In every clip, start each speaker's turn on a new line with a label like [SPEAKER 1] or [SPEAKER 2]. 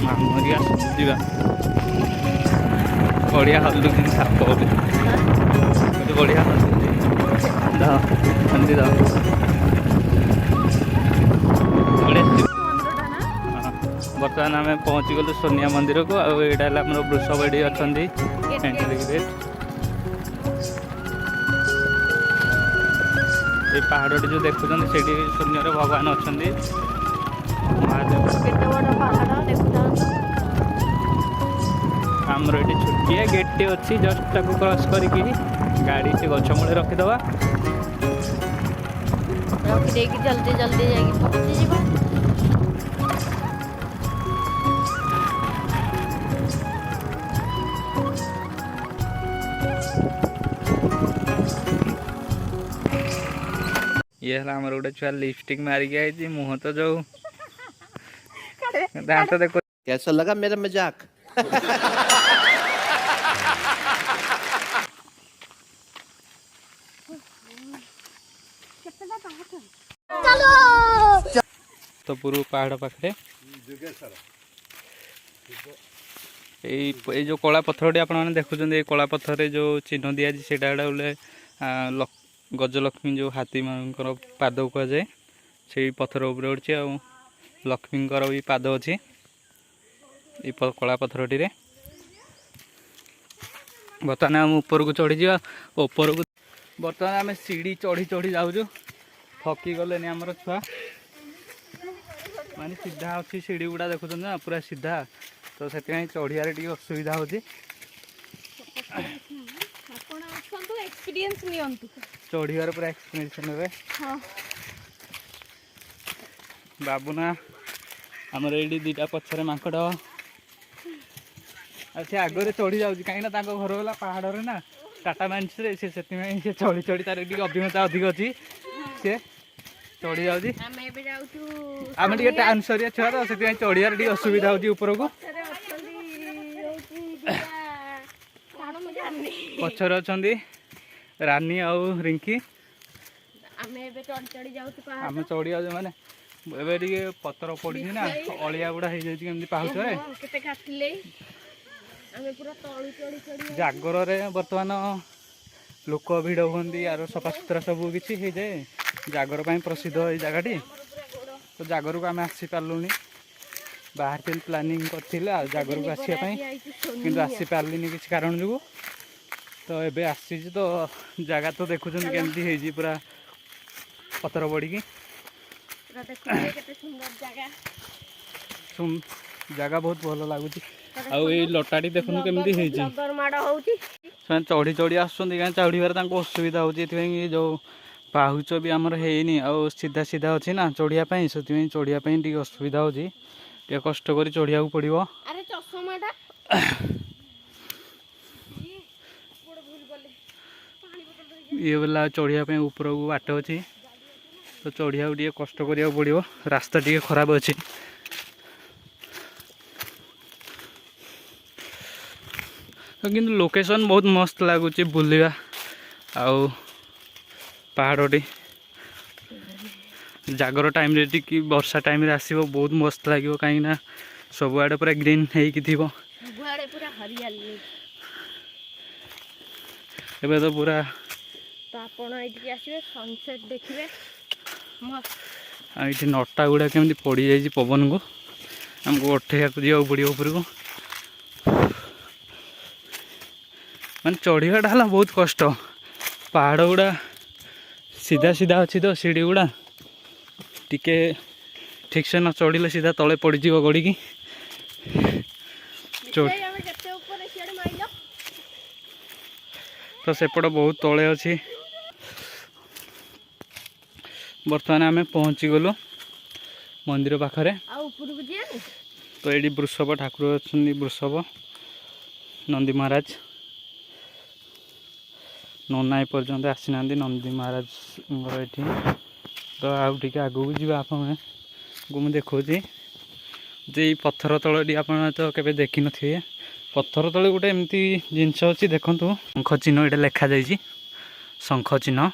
[SPEAKER 1] ମାମୁରିଆ ଯିବା ବଢ଼ିଆ ହଲୁଛନ୍ତି ସାପ ଗୋଟେ ବଢ଼ିଆ ହଲୁଛନ୍ତି ଏମିତି ବର୍ତ୍ତମାନ ଆମେ ପହଞ୍ଚିଗଲୁ ସୋନିଆ ମନ୍ଦିରକୁ। ଆଉ ଏଇଟା ହେଲା ଆମର ବୃଷଭ ଅଛନ୍ତି ଏଣ୍ଟ୍ରି ଗେଟ୍। এই ପାହାଡ଼ଟି ଯେଉଁ ଦେଖୁଛନ୍ତି ସେଇଠି ଶୂନ୍ୟରେ ଭଗବାନ ଅଛନ୍ତି ମହାଦେବ।
[SPEAKER 2] କେତେ ବଡ଼ ପାହାଡ଼ ଦେଖୁଥାନ୍ତୁ।
[SPEAKER 1] ଆମର ଏଠି ଛୋଟିଆ ଗେଟ୍ଟେ ଅଛି, ଜଷ୍ଟ ତାକୁ କ୍ରସ୍ କରିକି ଗାଡ଼ି ସେ ଗଛ ମୂଳେ ରଖିଦେବା,
[SPEAKER 2] ରଖିଦେଇକି ଜଲ୍ଦି ଜଲ୍ଦି ଯାଇକି ପହଞ୍ଚିଯିବା।
[SPEAKER 1] ଇଏ ହେଲା ଆମର ଗୋଟେ ଛୁଆ ଲିପଷ୍ଟିକ୍ ମାରିକି ଆଇଛି, ମୁହଁ ତ ଯୋଉ ଦାନ୍ତ ଦେଖ।
[SPEAKER 3] कैसा लगा मेरा मजाक?
[SPEAKER 1] ତ ପୂର୍ବ ପାହାଡ଼ ପାଖରେ ଏଇ ଯେଉଁ କଳା ପଥରଟି ଆପଣମାନେ ଦେଖୁଛନ୍ତି, ଏଇ କଳା ପଥରରେ ଯେଉଁ ଚିହ୍ନ ଦିଆଯାଇଛି ସେଇଟା ଗୋଟେ ଗଜଲକ୍ଷ୍ମୀ ଯେଉଁ ହାତୀମାନଙ୍କର ପାଦ କୁହାଯାଏ, ସେଇ ପଥର ଉପରେ ଉଠିଛି। ଆଉ ଲକ୍ଷ୍ମୀଙ୍କର ବି ପାଦ ଅଛି ଏଇ କଳା ପଥରଟିରେ। ବର୍ତ୍ତମାନ ଆମେ ଉପରକୁ ଚଢ଼ିଯିବା। ଉପରକୁ ବର୍ତ୍ତମାନ ଆମେ ସିଡ଼ି ଚଢ଼ି ଚଢ଼ି ଯାଉଛୁ, ଥକି ଗଲେନି ଆମର ଛୁଆ ମାନେ। ସିଧା ଅଛି ସିଡ଼ି ଗୁଡ଼ା ଦେଖୁଛନ୍ତି ନା, ପୁରା ସିଧା, ତ ସେଥିପାଇଁ ଚଢ଼ିବାରେ ଟିକେ ଅସୁବିଧା ହେଉଛି। ଚଢ଼ିବାରେ ପୁରା ଏକ୍ସପିରିଏନ୍ସ ନେବେ ବାବୁନା। ଆମର ଏଇଠି ଦୁଇଟା ପଛରେ ମାଙ୍କଡ଼, ଆଉ ସେ ଆଗରେ ଚଢ଼ି ଯାଉଛି କାହିଁକିନା ତାଙ୍କ ଘର ହେଲା ପାହାଡ଼ରେ ନା, ଟାଟା ମାଇନ୍ସରେ। ସେ ସେଥିପାଇଁ ସେ ଚଢ଼ି ଚଢ଼ି ତାର ଟିକେ ଅଭିଜ୍ଞତା ଅଧିକ ଅଛି, ସେ ଚଢ଼ି ଯାଉଛି। ଆମେ ଟିକେ ଟାଉନ୍ ସରିଆ ଛୁଆ ତ, ସେଥିପାଇଁ ଚଢ଼ିବାରେ ଟିକେ ଅସୁବିଧା ହେଉଛି ଉପରକୁ। ପଛରେ ଅଛନ୍ତି ରାନୀ ଆଉ ରିଙ୍କି। ଆମେ ଚଢ଼ି ଯାଉଛୁ ମାନେ ଏବେ ଟିକେ ପଥର ପଡ଼ିଛି ନା, ଅଳିଆ ଗୁଡ଼ା ହେଇଯାଇଛି କେମିତି ପାହୁଚରେ। ଜାଗରରେ ବର୍ତ୍ତମାନ ଲୋକ ଭିଡ଼ ହୁଅନ୍ତି, ଆର ସଫାସୁତୁରା ସବୁ କିଛି ହେଇଯାଏ। ଜାଗର ପାଇଁ ପ୍ରସିଦ୍ଧ ଏଇ ଜାଗାଟି। ତ ଜାଗରକୁ ଆମେ ଆସିପାରିଲୁନି, ବାହାରିଥିଲି ପ୍ଲାନିଂ କରିଥିଲେ ଆଉ ଜାଗରକୁ ଆସିବା ପାଇଁ, କିନ୍ତୁ ଆସିପାରିଲିନି କିଛି କାରଣ ଯୋଗୁଁ। ତ ଏବେ ଆସିଛି, ତ ଜାଗା ତ ଦେଖୁଛନ୍ତି କେମିତି ହେଇଛି, ପୁରା ପଥର ପଡ଼ିକି। ଜାଗା ବହୁତ ଭଲ ଲାଗୁଛି। ଆଉ ଏଇ ଲଟାଟି ଦେଖୁନୁ କେମିତି ହେଇଛି। ସେମାନେ ଚଢ଼ି ଚଢ଼ି ଆସୁଛନ୍ତି, କାହିଁକି ଚଢ଼ିବାରେ ତାଙ୍କୁ ଅସୁବିଧା ହେଉଛି। ଏଥିପାଇଁ ଯେଉଁ ପାହୁଚ ବି ଆମର ହେଇନି, ଆଉ ସିଧା ସିଧା ଅଛି ନା ଚଢ଼ିବା ପାଇଁ, ସେଥିପାଇଁ ଚଢ଼ିବା ପାଇଁ ଟିକେ ଅସୁବିଧା ହେଉଛି। ଟିକେ କଷ୍ଟ କରି ଚଢ଼ିବାକୁ ପଡ଼ିବ। ଇଏ ବେଲା ଚଢ଼ିବା ପାଇଁ ଉପରକୁ ବାଟ ଅଛି, ତ ଚଢ଼ିବାକୁ ଟିକେ କଷ୍ଟ କରିବାକୁ ପଡ଼ିବ। ରାସ୍ତା ଟିକେ ଖରାପ ଅଛି। କିନ୍ତୁ ଲୋକେସନ୍ ବହୁତ ମସ୍ତ ଲାଗୁଛି ବୁଲିବା। ଆଉ ପାହାଡ଼ଟି ଜାଗର ଟାଇମ୍ରେ ଟିକେ ବର୍ଷା ଟାଇମ୍ରେ ଆସିବ, ବହୁତ ମସ୍ତ ଲାଗିବ, କାହିଁକିନା ସବୁଆଡ଼େ ପୁରା ଗ୍ରୀନ୍ ହେଇକି ଥିବ। ଏବେ ତ ପୁରା
[SPEAKER 2] ଆପଣ ଏଇଠିକି ଆସିବେ, ସନସେଟ୍ ଦେଖିବେ।
[SPEAKER 1] ଆଉ ଏଇଠି ନଟା ଗୁଡ଼ା କେମିତି ପଡ଼ିଯାଇଛି ପବନକୁ, ଆମକୁ ଉଠେଇବାକୁ ଯିବାକୁ ପଡ଼ିବ ଉପରକୁ। ମାନେ ଚଢ଼ିବାଟା ହେଲା ବହୁତ କଷ୍ଟ। ପାହାଡ଼ ଗୁଡ଼ା ସିଧା ସିଧା ଅଛି ତ, ସିଡ଼ି ଗୁଡ଼ା ଟିକେ ଠିକ୍ସେ ନ ଚଢ଼ିଲେ ସିଧା ତଳେ ପଡ଼ିଯିବ ଗଡ଼ିକି। ତ ସେପଟ ବହୁତ ତଳେ ଅଛି। ବର୍ତ୍ତମାନ ଆମେ ପହଞ୍ଚିଗଲୁ ମନ୍ଦିର ପାଖରେ। ତ ଏଇଠି ବୃଷଭ ଠାକୁର ଅଛନ୍ତି, ବୃଷଭ ନନ୍ଦୀ ମହାରାଜ। ନନା ଏପର୍ଯ୍ୟନ୍ତ ଆସିନାହାନ୍ତି ନନ୍ଦୀ ମହାରାଜଙ୍କର ଏଠି। ତ ଆଉ ଟିକେ ଆଗକୁ ଯିବା, ଆପଣଙ୍କୁ ମୁଁ ଦେଖାଉଛି ଯେ ଏଇ ପଥର ତଳଟି ଆପଣ ତ କେବେ ଦେଖିନଥିବେ, पत्थर तले गोटे एमती जिनस अच्छी देखु शंख चिन्ह ये लिखा जाइए शंख चिन्ह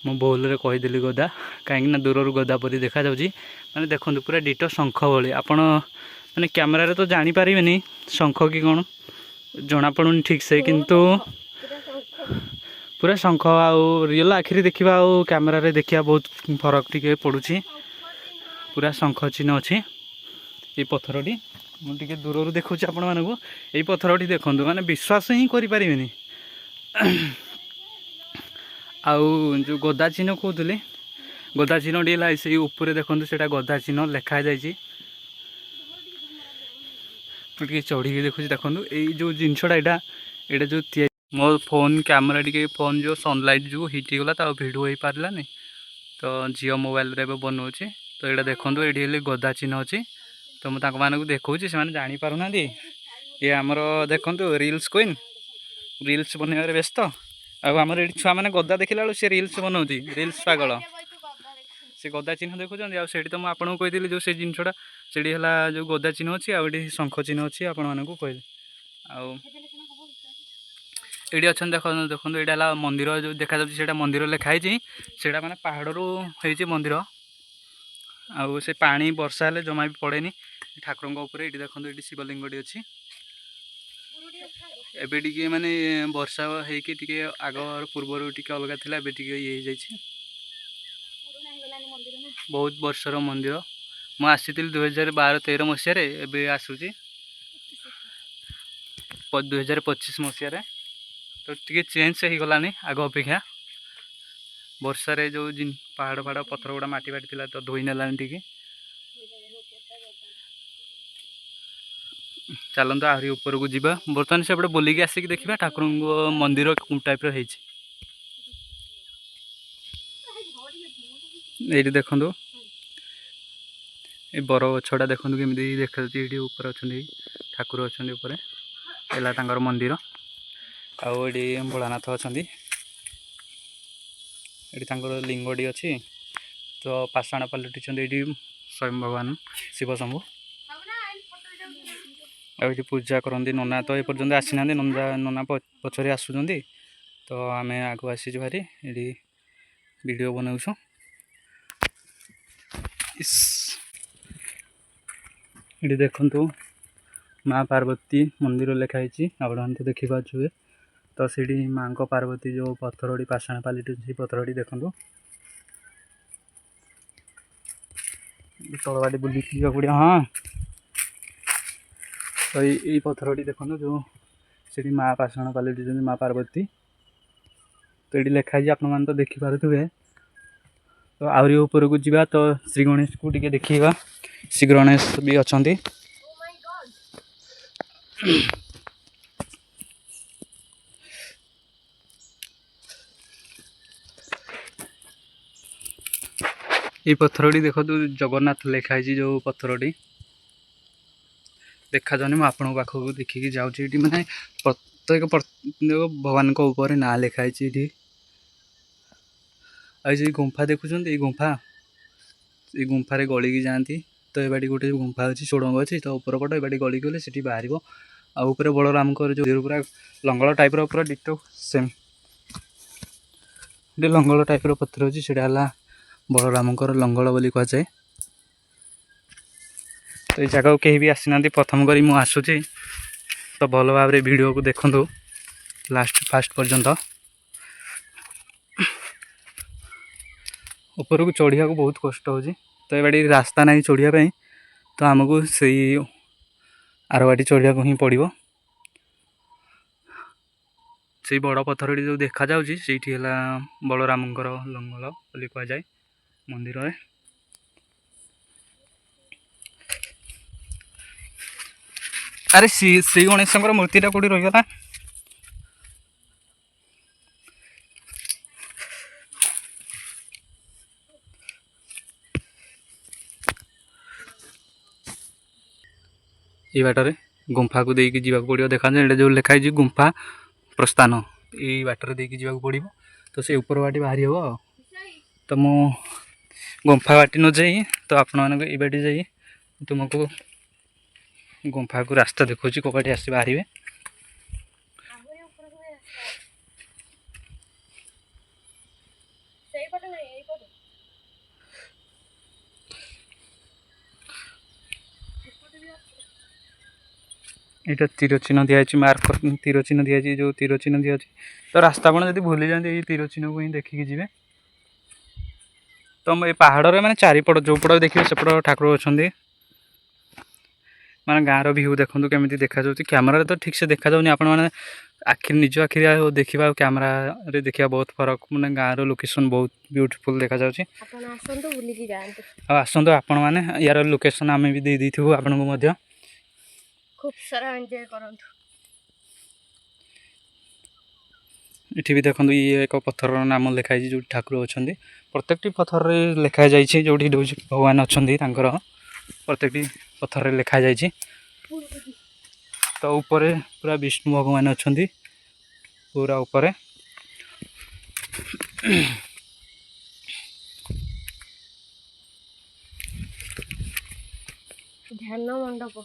[SPEAKER 1] मु भूल कहीदेली गदा कहीं दूर गदा परी देखा माने देखो पूरा डिटो शंख भली आपण मैंने कैमेरा तो जानीपर शंख कि कौन जना पड़ूनी ठीक से किंतु पूरा शंख आउ रियल आखिरी देखा आउ कैमेरा रे देखा बहुत फरक टी पड़ुछि पूरा शंख चिन्ह अच्छी ये पत्थरटी मुझे दूर देखा आपण मानक यही पत्थरटी देखूँ मैंने विश्वास ही करें आउ जो गदा चिन्ह कहते गदा चिन्ह टी से ऊपर देखते से गदा चिन्ह लिखा जाइए टे चढ़ी देखुच देखो यही जो जिनसा यहाँ जो मो फोन कैमेरा टी फोन जो सनलाइट जो हिट गला तो भिडियो हो पारानी तो जियो मोबाइल रे बनाऊे तो यहाँ देखो ये गदा चिन्ह अच्छी तो मुझे मानक देखा से जापर ना ये आमर देखो रिल्स क्वीन रिल्स बनवार व्यस्त आमर ये छुआ मैंने गदा देखला बेलू सी रिल्स बनाऊँ रिल्स पागल से गदा चिन्ह देखुं आठी तो मुझे आपको कही जो से जिनसा से जो गदा चिन्ह अच्छी आठी शंख चिन्ह अच्छी आपण मानक कहली ये अच्छा देखो देखो यहाँ मंदिर जो देखा से मंदिर लिखाई से मैंने पहाड़ रू होती मंदिर आउ से पानी वर्षा हेले जमा भी पड़ेनी ठाकुर उपर ये देखो ये शिवलिंग टी अच्छी एबे टिके माने वर्षा होइके टिके आग पूर्वर टिके अलग थिला एबे टिके ये जाइए बहुत वर्षर मंदिर मुझे आसी 2012-13 मसीह एवं आसूँ 2025 मसीह तो टी चेंज हो गलानी आग अपेक्षा वर्षारे जो जिन पहाड़ पहाड़ पत्थर गुड़ा माटी बाटी थी तो धोई नेलानी टी चलते आहरी ऊपर को जीवा बर्तमान से बुलिकी आसिक देखा ठाकुर मंदिर टाइप ये देखो ये बर गछटा देखो केमी देखा ये ऊपर अच्छा ठाकुर अच्छा ऊपर है मंदिर आड़ी भोलानाथ अच्छा ये लिंगटी अच्छी तो पाषाण पलटि ये स्वयं भगवान शिव शंभु ये पूजा करती नना तो एपर्तंत आसी ना नना पछरे आसुँच तो आम आग आसी भारी ये वीडियो बनाऊँ ये देखु माँ पार्वती मंदिर लिखाई आपण तो देखिपे तो सीढ़ी माँ को पार्वती जो पत्थरटी पाषाण पलटि पत्थरटी देखु तलवाटी बुल पड़े हाँ तो ये पत्थरटी देखो जो सीढ़ी माँ पाषाण पलटि माँ पार्वती तो ये लिखाई आप तो देखिपे तो आहरी ऊपर को जीवा तो श्री गणेश को टिके देखा श्री गणेश भी अच्छा ये पत्थरटी देखो जगन्नाथ लिखाई जो पत्थरटी देखा जानी मुझे आपण पाखक देखिकी जाऊँगी माने प्रत्येक भगवान ऊपर ना लिखाई ये आई गुंफा देखुं ये गुंफारे गलिकी जाती तो ये बाटी गोटे गुंफा अच्छी सोड़ंग अच्छी तो ऊपर पट ये गलिक गले से बाहर आउे बलराम जो पूरा लंगल टाइप पूरा डिटो सेम लंगल टाइप पत्थर अच्छी से बलराम लंगल बोली कहुए तो ये जगह कहीं भी आसी ना प्रथम करी मु आसूची तो भल भाव वीडियो को देखु लास्ट फास्ट पर्यंत ऊपर को चढ़िया को बहुत कष्ट हो तो ये बाटी रास्ता नहीं चढ़ापी तो आमको से आर बाटी चढ़िया को ही पड़ो से बड़ पत्थरटी जो देखा से बलराम लंगल बोली कहुए मंदिर में अरे श्री गणेश मूर्तिटा कौटी रहीगला ये बाटर गुंफा को देकी जीवा पड़ो देखा जो लिखाई गुंफा प्रस्थान ये बाटर देकी जीवा पड़ो तो से ऊपर बाटी बाहरी हम तो मु गुंफा बाटी न जाई तो आपण मान ये बाटी जाई तुमको ଗୁମ୍ଫାକୁ ରାସ୍ତା ଦେଖାଉଛି କୋଉଠି ଆସି ବାହାରିବେ।
[SPEAKER 2] ଆହୁରି ଉପରକୁ ବି ରାସ୍ତା ଅଛି। ସେଇପଟେ ନାହିଁ ଏଇପଟେ। ଏପଟେ ବି ଅଛି।
[SPEAKER 1] ଏଇଟା ତୀର ଚିହ୍ନ ଦିଆଯାଇଛି, ମାର୍କ ତୀର ଚିହ୍ନ ଦିଆଯାଇଛି, ଯେଉଁ ତୀର ଚିହ୍ନ ଦିଆଯାଇଛି ତ ରାସ୍ତା ଆପଣ ଯଦି ଭୁଲି ଯାଆନ୍ତି ଏଇ ତୀର ଚିହ୍ନକୁ ହିଁ ଦେଖିକି ଯିବେ। ତ ଏ ପାହାଡ଼ରେ ମାନେ ଚାରିପଟ ଯେଉଁପଟ ଦେଖିବେ ସେପଟ ଠାକୁର ଅଛନ୍ତି। ମାନେ ଗାଁର ଭିଉ ଦେଖନ୍ତୁ କେମିତି ଦେଖାଯାଉଛି। କ୍ୟାମେରାରେ ତ ଠିକ୍ ସେ ଦେଖାଯାଉନି, ଆପଣମାନେ ନିଜ ଆଖିରେ ଆଉ ଦେଖିବା ଆଉ କ୍ୟାମେରାରେ ଦେଖିବା ବହୁତ ଫରକ। ମାନେ ଗାଁର ଲୋକେସନ୍ ବହୁତ ବିୟୁଟିଫୁଲ୍ ଦେଖାଯାଉଛି।
[SPEAKER 2] ଆପଣ ଆସନ୍ତୁ ବୁଲିକି ଯାଆନ୍ତୁ।
[SPEAKER 1] ଆଉ ଆସନ୍ତୁ ଆପଣମାନେ, ୟାର ଲୋକେସନ୍ ଆମେ ବି ଦେଇଥିବୁ ଆପଣଙ୍କୁ ମଧ୍ୟ।
[SPEAKER 2] ଖୁବ୍ ସାରା ଏନ୍ଜୟ କରନ୍ତୁ।
[SPEAKER 1] ଏଠି ବି ଦେଖନ୍ତୁ ଇଏ ଏକ ପଥରର ନାମ ଲେଖା ହେଇଛି ଯେଉଁଠି ଠାକୁର ଅଛନ୍ତି। ପ୍ରତ୍ୟେକଟି ପଥରରେ ଲେଖାଯାଇଛି ଯେଉଁଠି ଭଗବାନ ଅଛନ୍ତି ତାଙ୍କର ପ୍ରତ୍ୟେକଟି ପଥରରେ ଲେଖାଯାଇଛି। ତ ଉପରେ ପୁରା ବିଷ୍ଣୁ ଭଗବାନ ଅଛନ୍ତି ପୁରା ଉପରେ।
[SPEAKER 2] ଧ୍ୟାନ ମଣ୍ଡପ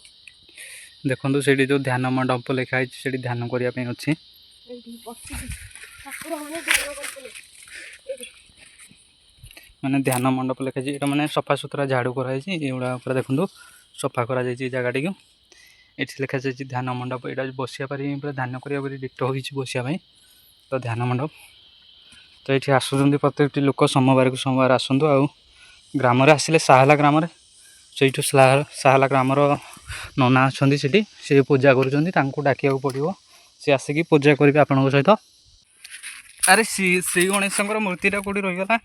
[SPEAKER 1] ଦେଖନ୍ତୁ ସେଇଠି ଯେଉଁ ଧ୍ୟାନ ମଣ୍ଡପ ଲେଖା ହେଇଛି ସେଇଠି ଧ୍ୟାନ କରିବା ପାଇଁ ଅଛି।
[SPEAKER 2] ଏଇଠି ବସିକି ଠାକୁରମାନେ ଧ୍ୟାନ କରୁଥିଲେ।
[SPEAKER 1] ମାନେ ଧ୍ୟାନ ମଣ୍ଡପ ଲେଖାଯାଇଛି, ଏଇଟା ମାନେ ସଫାସୁତୁରା ଝାଡ଼ୁ କରାଯାଇଛି। ଏଗୁଡ଼ା ଉପରେ ଦେଖନ୍ତୁ ସଫା କରାଯାଇଛି ଜାଗାଟିକୁ। ଏଠି ଲେଖାଯାଇଛି ଧ୍ୟାନ ମଣ୍ଡପ। ଏଇଟା ବସିବା ପାଇଁ ପୁରା ଧ୍ୟାନ କରିବା ପାଇଁ ଡିଟୋ ହୋଇଛି ବସିବା ପାଇଁ। ତ ଧ୍ୟାନ ମଣ୍ଡପ ତ ଏଇଠି ଆସୁଛନ୍ତି ପ୍ରତ୍ୟେକଟି ଲୋକ ସୋମବାରକୁ ସୋମବାର ଆସନ୍ତୁ। ଆଉ ଗ୍ରାମରେ ଆସିଲେ ସାହାଲା ଗ୍ରାମରେ ସେଇଠୁ ସାହାଲା ଗ୍ରାମର ନନା ଅଛନ୍ତି ସେଠି, ସେ ପୂଜା କରୁଛନ୍ତି, ତାଙ୍କୁ ଡାକିବାକୁ ପଡ଼ିବ। ସେ ଆସିକି ପୂଜା କରିବେ ଆପଣଙ୍କ ସହିତ। ଆରେ ଶ୍ରୀ ଗଣେଶଙ୍କର ମୂର୍ତ୍ତିଟା କେଉଁଠି ରହିଗଲା?